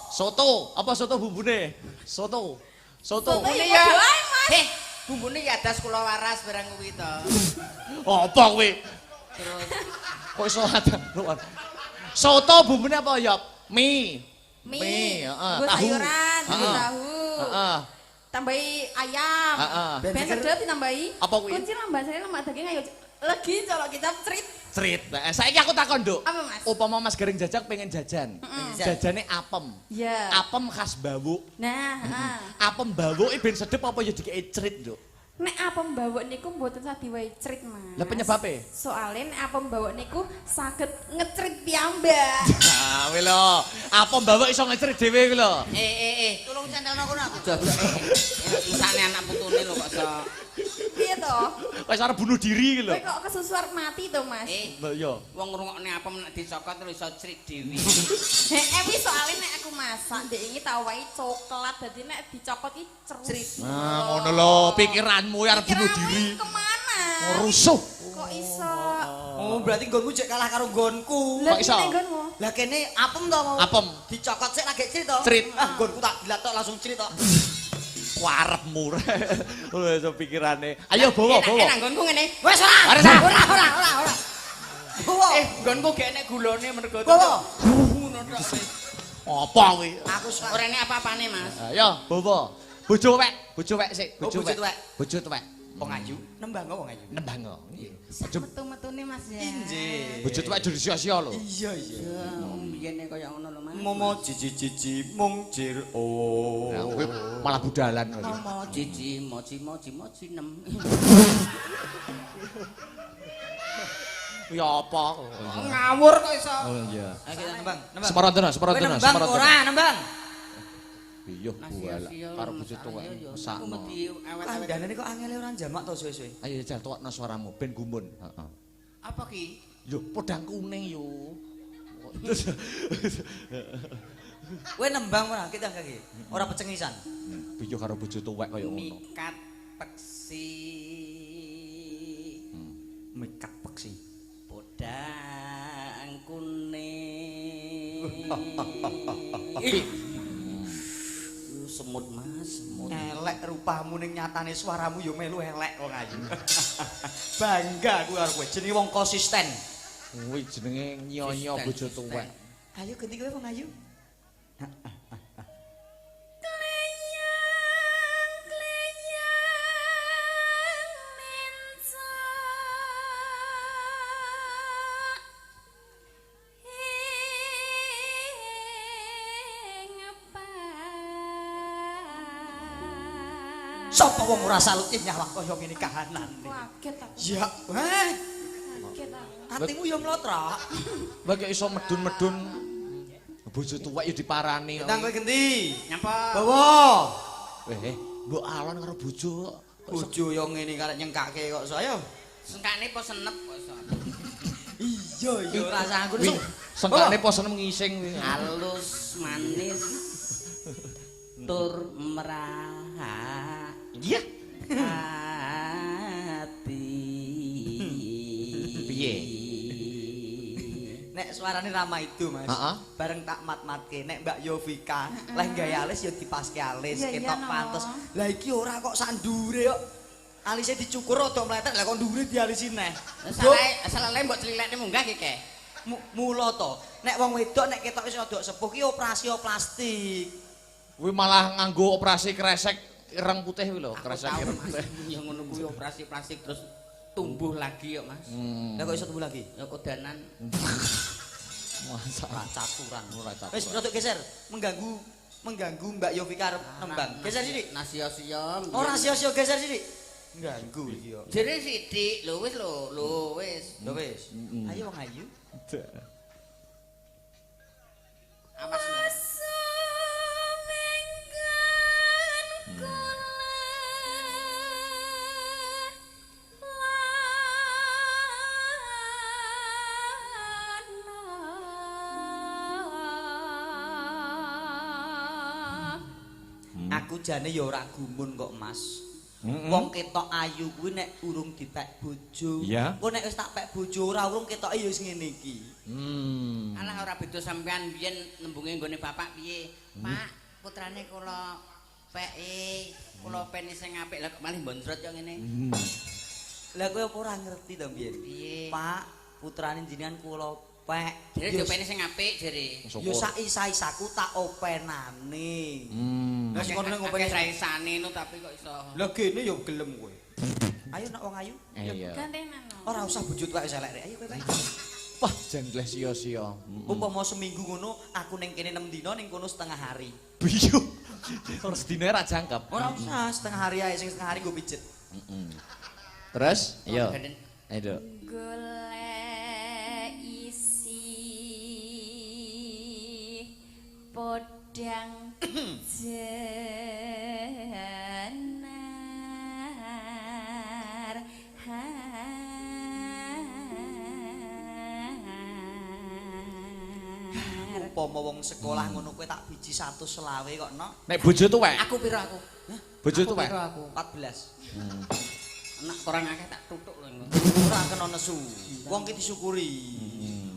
Soto, apa soto bumbune? Soto. Soto. Soto Bumbune ya ya. padha ae, Mas. Bumbune ya adas kula waras barang kuwi to. Apa kuwi? Terus Kok iso ada luar. Soto bumbune apa ya? Mie. Mie, heeh, nggo tahu. sayuran, nggo Heeh. tahu. Heeh. Tambahi ayam. Heeh. Ben sedep ditambahi. Apa kuwi? Kunci nambah sari lemak daging kayu lagi colok kecap cerit. Cerit. Nah, saiki aku takon, Nduk. Apa, Mas? Upama Mas Garing Jajak pengen jajan. Jajane apem. Ya. Apem khas Bawuk. Nah, heeh. Apem Bawuk ben sedep apa ya dikei cerit, Nduk? Nek apem bawuk niku mboten sadi wae cerit, Mas. Lah penyebabe? Soale nek apem bawuk niku saged ngecerit piyambak. Ah, kuwi lho. Apem Bawuk iso ngecerit dhewe kuwi lho. Tolong cantelno kono aku. Misane anak putune lho kok iso. Piye to? Wis arep bunuh diri kuwi lho. Kowe kok kesusuar mati to, Mas? Lho iya. Wong ngrungokne apem nek dicokot terus iso cerit dhewe. Wis soalnya nek aku masak, ndek iki tak wae coklat, dadi nek dicokot iki cerit. Nah, ngono lho, pikiranmu arep bunuh diri. Kemana? Rusuh. Kok iso? Oh, berarti nggonku jek kalah karo nggonku. Kok iso? Lah kene apem to mau. Apem. Dicokot sik lagi crit to. Crit. Ah, nggonku tak dilat tok langsung crit tok. Warepmu. Lho iso pikirane. Ayo bawa. Enak nggonku ngene. Wes ora. Ora. Bawa. Nggonku gek enek gulone mergo. Bawa. Ngono tok wis. Apa kuwi? Aku Ora enek apa-apane, Mas. Ayo bawa. Bojo wek sik, Oh, bojo tuwek. Bojo tuwek. Wong ayu, nembang wong ayu. Nembang kok. Aja Metu-metune Mas ya. Injih. bojo tuwek aja sia-sia lho. Iya. Mbiyene kaya ngono lho, Mas. Momo cici mung jir oh. Nah, kuwi malah budalan kok. Momo cici moci nem. Ya apa? Ngawur kok iso. Oh iya. Ayo kita nembang. Semarondana. Nembang ora nembang. Iya, buala. Karo bojo tuwek mesakno. Andane kok angele ora jamak to suwe-suwe. Ayo jal tuwekno suaramu ben gumun. Heeh. Apa ki? Yo podang kuning yo. Kowe nembang ora kita kaki. Ora pecengisan. Biyo karo bojo tuwek kaya ngono. Mikat peksi. Mikat peksi. Podang kuning. Semut Mas, semut. Elek rupamu ning nyatane suaramu yo melu elek wong ayu. Bangga aku karo kowe jenenge wong konsisten. Kuwi jenenge nyonya bojo tuwek. Ayo ganti kowe wong ayu. Sapa wong ora salut nyawang kaya ngene kahanan. Kaget aku. Ya, Kaget aku. atimu yo mlotrok. Lah kok iso medun-medun bojo tuwek yo diparani. Tang kowe genti. Nyapa? Bawa. Mbok alon karo bojo. Bojo yo ngene karek nyengkake kok saya. Sengkane po senep kok iso. Iya, iya rasaku Wih, sengkane po seneng ngising kuwi. Halus, manis. Tur merah. Iya. Hati. Piye? Nek suarane Rama itu, Mas. Heeh. Bareng tak mat-matke nek Mbak Yovika, leh gawe alis ya dipaske alis, Iya, ketok iya, no. pantes. Lah iki ora kok sandure kok. Alisnya dicukur rada meletet, lah kok ndure dialisi neh. Salah mbok celilekne munggah ki, Kek. Mula to. Nek wong wedok nek ketok wis rada sepuh ki operasi plastik. Kuwi malah nganggo operasi kresek ireng putih kuwi lho, Aku kresek tahu, ireng Mas. putih. Ya ngono kuwi operasi plastik terus tumbuh lagi kok, Mas. Lah kok iso tumbuh lagi? Ya kodanan. Masa Caturan. ora caturan. Wis rada geser, mengganggu Mbak Yovika arep nembang. Geser sithik. Nasio-sio. Ora sia-sia geser sithik. Ganggu iki yo. Jere sithik, lho wis lho wis. Lho wis. Ayo wong ayu. Awas lho. Aku jane ya ora gumun kok, Mas. Wong ketok ayu kuwi nek urung dipek bojo. Iya. Kok nek wis tak pek bojo ora urung ketoke ya wis ngene iki. Alah ora beda sampean biyen nembunge nggone bapak piye? Pak, putrane kula peke, kula peni sing apik lha kok malih mbonsrot yo ngene. Lah kowe apa ora ngerti to biyen? Piye? Pak, putrane jenengan kula pek. Jere dipeni sing apik jere. Yo sak isa-isaku tak openane. Lah sing kono Akeh ngopeni. raisane no tapi kok iso. Lah kene yo gelem kowe. Ayo nak wong ayu. Iya. Gantenan. Ora usah bojo tuwek wis elek rek. Ayo kowe Pak. Wah, jenggleh sia-sia. Upama seminggu ngono aku ning kene 6 dina ning kono setengah hari. Biyo. Ora sedina ra jangkep. Ora usah setengah hari ae sing setengah hari gue pijet. Terus? Ayo. Gaden. Ayo. Golek isi podang jenar Upama wong sekolah ngono kowe tak biji 120 kok no. Nek bojo tuwek. Aku piro aku? Bojo Aku tuwek. piro aku? 14. Anak kurang akeh tak tutuk lho engko. Ora kena nesu. Wong ki disyukuri.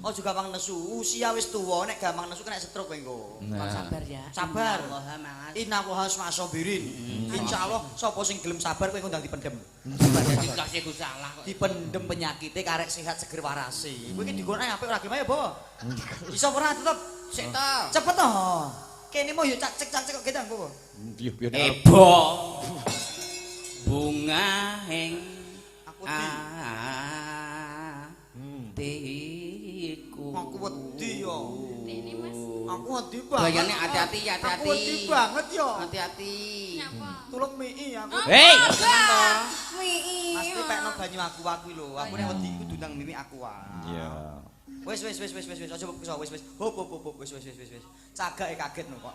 Oh juga gampang nesu. Usia wis tuwa nek gampang nesu kena stroke kowe engko. Kok sabar ya. Sabar. Allah Mas. Inna wa sabirin. Insyaallah sapa sing gelem sabar kowe ngundang dipendem. Dikasih ku salah kok. Dipendem penyakite karek sehat seger warase. Kowe iki digono apik ora gimana ya, Bo? Iso ora tetep Sik to. cepet to. Kene mau yo cak-cek kok gedang, Bo. Piye Ebo. Bunga heng Aku atiku. Aku wedi yo. Ini Mas. Aku wedi banget. Bayane hati-hati, Aku wedi hati-hati. banget yo. Hati-hati. Nyapa? Tulung mii aku. Hei, Mas iki pekno banyu aku lho. Aku nek wedi iku dundang mimi aku wae. iya. Wis aja wis. Hop wis. Cagake kaget no kok.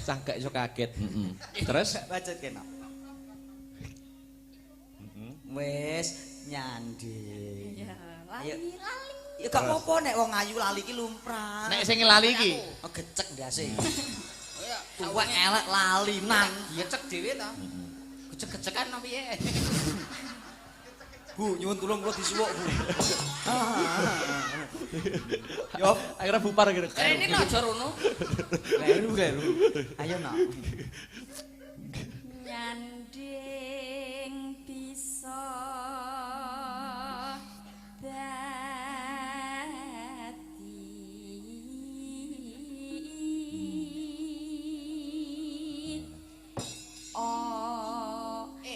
Cagak iso kaget. Terus Bacot kena. Wis nyanding. Ya, Ayo. lali. Ya gak apa-apa nek wong ayu lali ki lumrah. nek sing lali iki Oh, gecek ndase. Ya, Tuwek elek lali nang. ya cek dhewe to. Gecek-gecekan apa piye? Bu, nyuwun tulung kula disuwuk, Bu. Yo, akhirnya bupar gitu. Rene lho aja rono. kleru. Ayo nak. Nyanding bisa dadi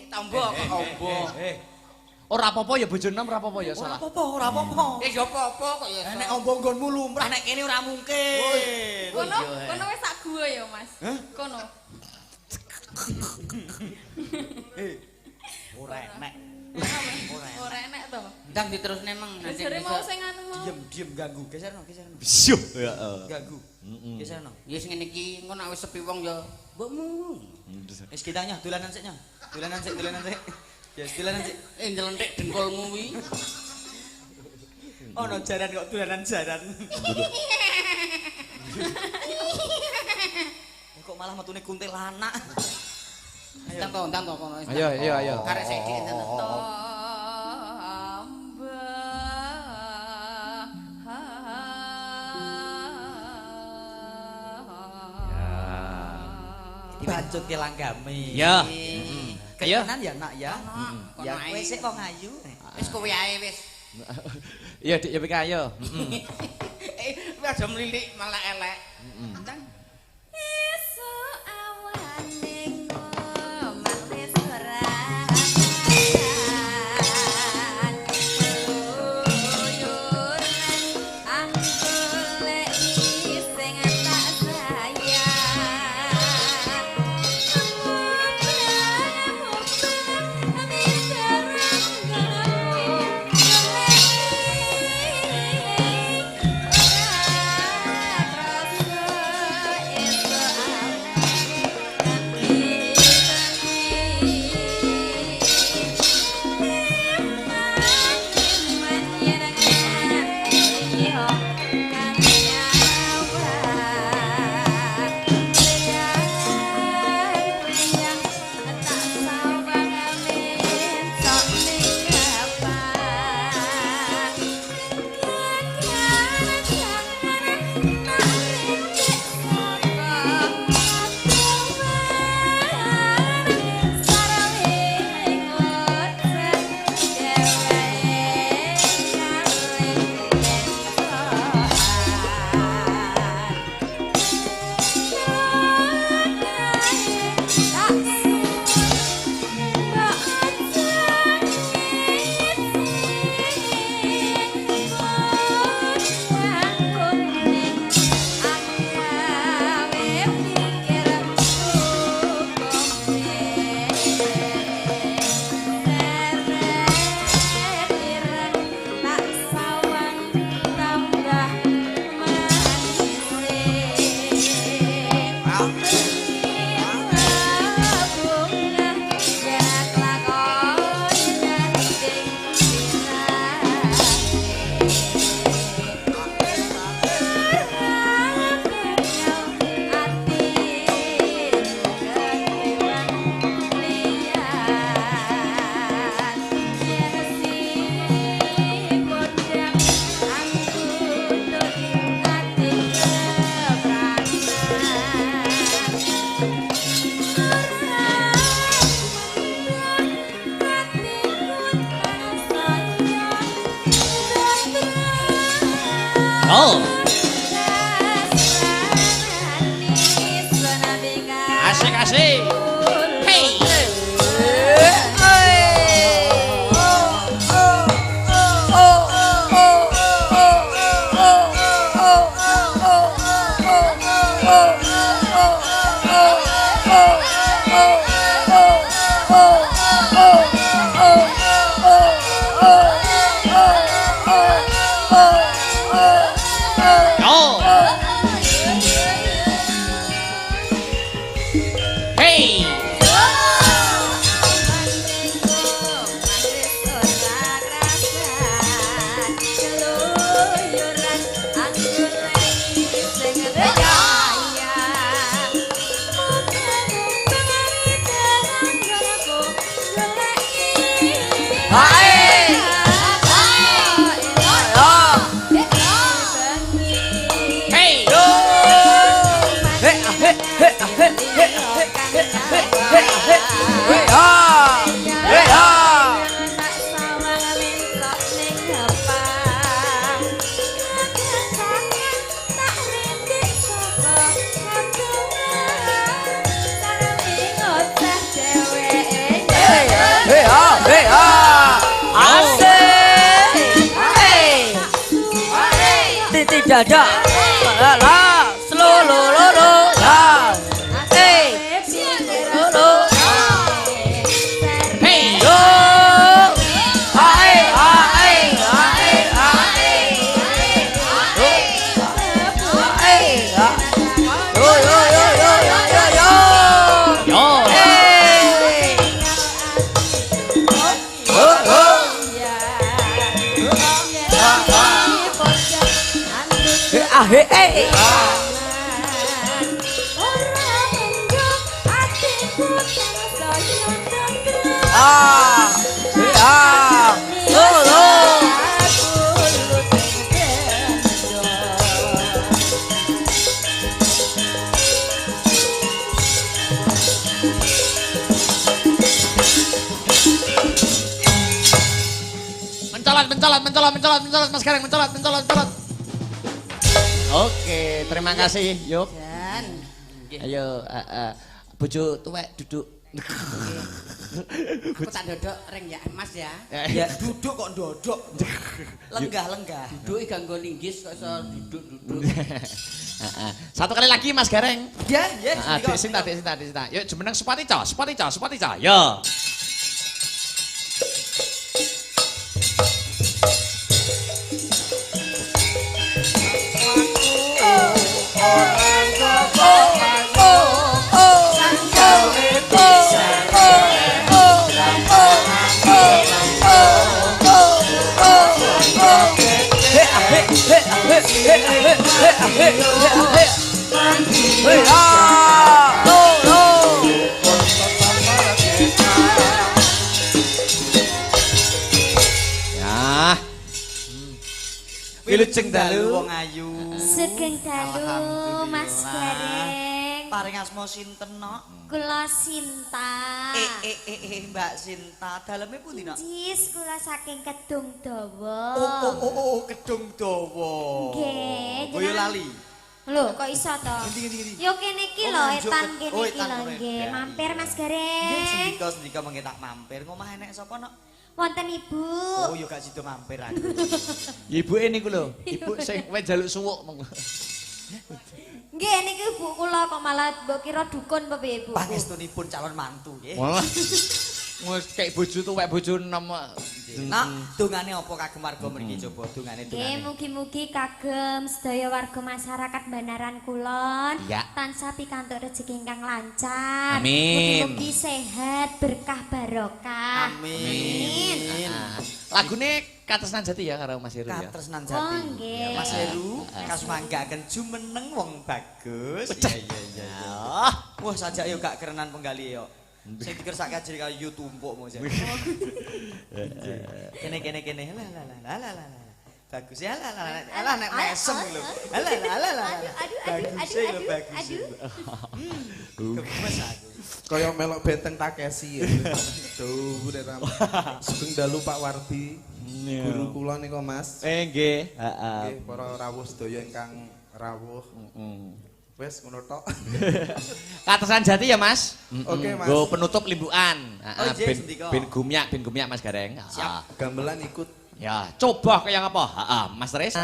Tombo kok ombo. Ora apa-apa ya bojone ora apa-apa ya Ora salah. apa-apa. Ya apa-apa kok ya. Nek ombo nggonmu lumrah nek kene ora mungkin. kono wis sak gua ya Mas. Kono. Ora enek. Ora enek to. Ndang diterusne meng nanti Jare mau sing anu mau. Diem ganggu. Geserno. Syuh, heeh. Ganggu. Geserno. Ya sing ngene iki engko nek wis sepi wong ya mbokmu. Wis kitanya dolanan sik nya. Dolanan sik. Ya dolanan sik. Nyelentik dengkulmu kuwi. Ono jaran kok dolanan jaran. Kok malah metune kuntilanak. Ndang to kono. Ayo. Karek saiki enten. Dibancut ke langgame. Ya. Ketenan ya nak ya. Kono Ya ae. kowe sik wong ayu. Wis kowe ae wis. Iya Dik, ya pika ayo. Aja mlilik malah elek. Ndang. Esuk awane ngomong wis ora Terus Oh. Asik-asik. Hey. Oh. Hey. Hey. Dada, la, slow, lo, la, hey, lo, Hey. yo, ay, Yo. hey. Mencolot Mas Gareng, mencolot. Oke, terima kasih. Yuk. Ayo, bojo tuwek duduk. Aku tak dodok ring ya Mas ya. Ya duduk kok ndodok. Lenggah. Duduk iki ganggo linggis kok iso duduk. Satu kali lagi Mas Gareng. Ya, Dek Sinta. Yuk jumeneng Supatico. Yo. Ya. Wilujeng dalu wong ayu. Sugeng dalu Mas Gareng. Paring asma sinten no? Kula Sinta. Mbak Sinta, daleme pundi no? Jis kula saking Kedung Dawa. Oh, Kedung Dawa. Nggih, Boyo lali. Lho, kok iso to? Ngendi? Yo kene iki lho, etan kene iki lho nggih. Mampir Mas Gareng. Sendika mengke tak mampir. Ngomah enek sapa no? Wonten Ibu. Oh, yo gak sida mampir aku. Ibuke niku lho, ibu sing kowe njaluk suwuk. Nggih niki ibu kula kok malah mbok kira dukun apa piye, Bu? Pangestunipun calon mantu nggih. Walah. Wes kek bojo tuwek bojo enom. Nak, dongane apa kagem warga mriki coba dongane Nggih, dongane. mugi-mugi kagem sedaya warga masyarakat Banaran Kulon Ya. tansah pikantuk rezeki ingkang lancar. Amin. Mugi-mugi sehat, berkah barokah. Amin. Lagune Katresnan Jati ya karo Mas Heru ya. Katresnan Oh, Jati. nggih. Mas Heru kasmanggaken jumeneng wong bagus. Iya. Wah, sajak yo gak kerenan penggali yo. Sing dikersake ajri kaya yu tumpuk mong. Kene. La. Bagus ya la nek mesem lho. La. Bagus. Gemes aku. Kaya melok benteng Takeshi ya. Duh, Sugeng dalu Pak Wardi. Guru kula nika Mas. Nggih, heeh. Nggih, para rawuh sedaya ingkang rawuh. Wes ngono tok. Katesan jati ya, Mas. Oke, Mas. Go penutup limbukan. Oh, iya, sendika. Ben gumyak Mas Gareng. Siap. Gamelan ikut. Ya, coba kayak apa? Heeh, Mas Tris.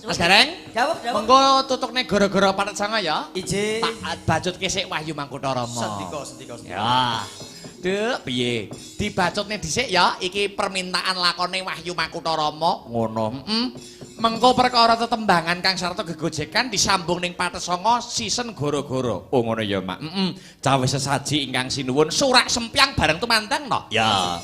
Mas Gareng, Jawab. mengko tutukne gara-gara patet sanga ya. Ije. Tak bacutke sik Wahyu Mangkutarama. Sendika. Ya. Dek, piye? Dibacutne dhisik ya, iki permintaan lakone Wahyu Mangkutarama. Ngono. Mengko perkara tetembangan kang sarta gegojekan disambung ning patet sanga season gara-gara. Oh ngono ya, Mak. Cawe sesaji ingkang sinuwun surak sempiang bareng tumandang no. Ya.